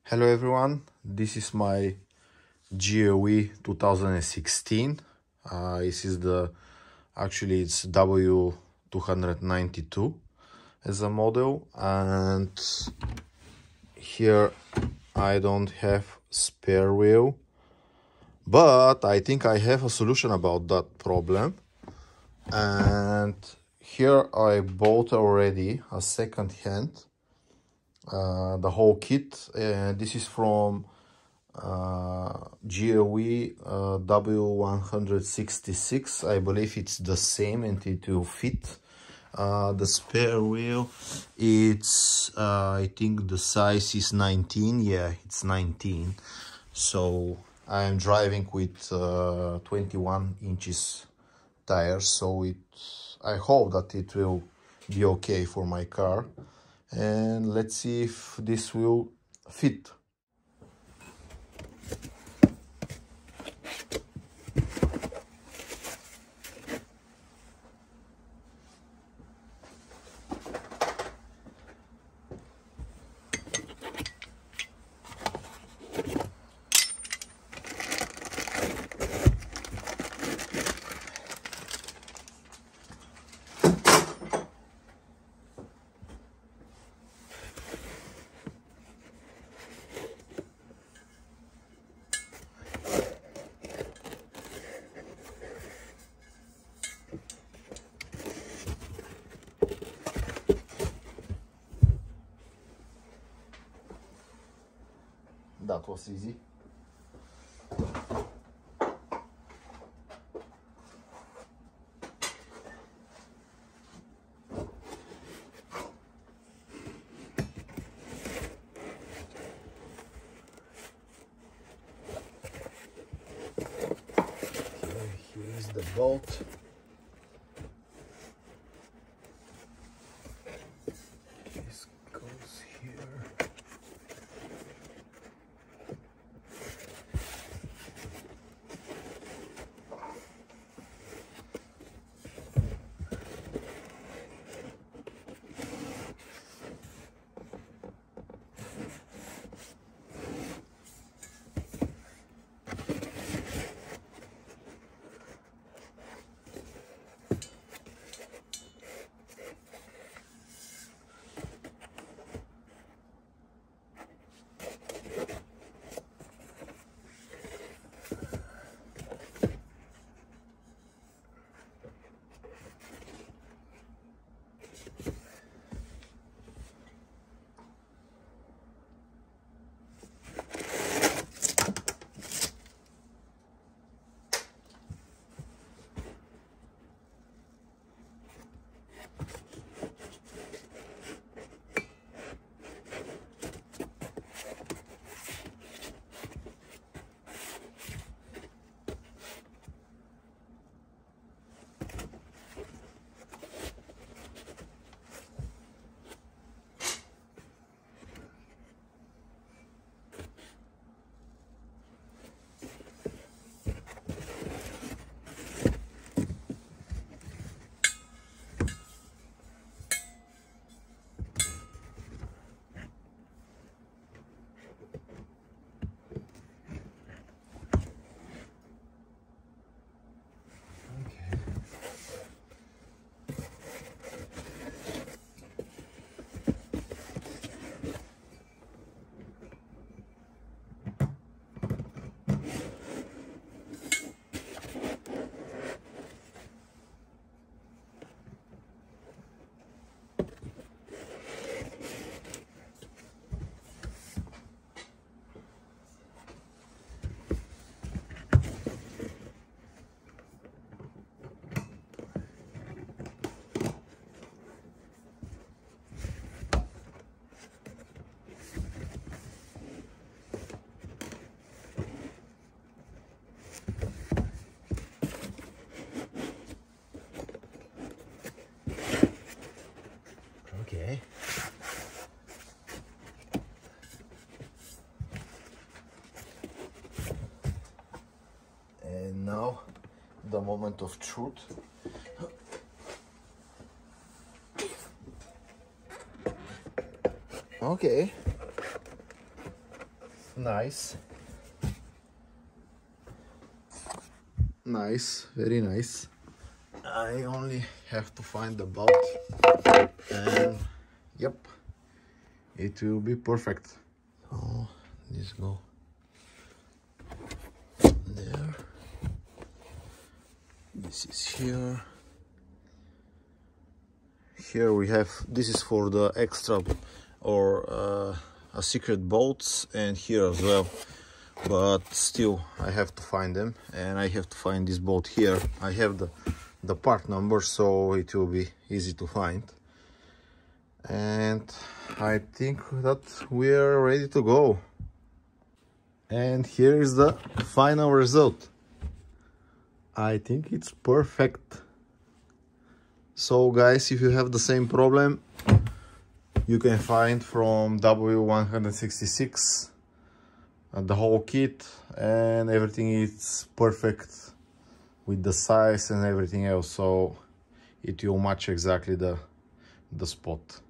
Hello everyone, this is my GLE 2016. This is it's W292 as a model, and here I don't have spare wheel, but I think I have a solution about that problem. And here I bought already a second hand the whole kit. This is from GLE W166. I believe it's the same and it will fit. The spare wheel, it's I think the size is 19. Yeah, it's 19. So I am driving with 21 inches tires, so I hope that it will be okay for my car. And let's see if this will fit. That was easy. Here is the bolt. This goes here. Okay. And now the moment of truth. Okay. Nice. Nice, very nice. I only have to find the bolt and yep, it will be perfect. So this go there, this is here. Here we have, this is for the extra or a secret bolts, and here as well, but still I have to find them, and I have to find this bolt here. I have the part number, so it will be easy to find, and I think that we are ready to go. And here is the final result. I think it's perfect. So guys, if you have the same problem, you can find from W292 the whole kit, and everything is perfect with the size and everything else, so it will match exactly the spot.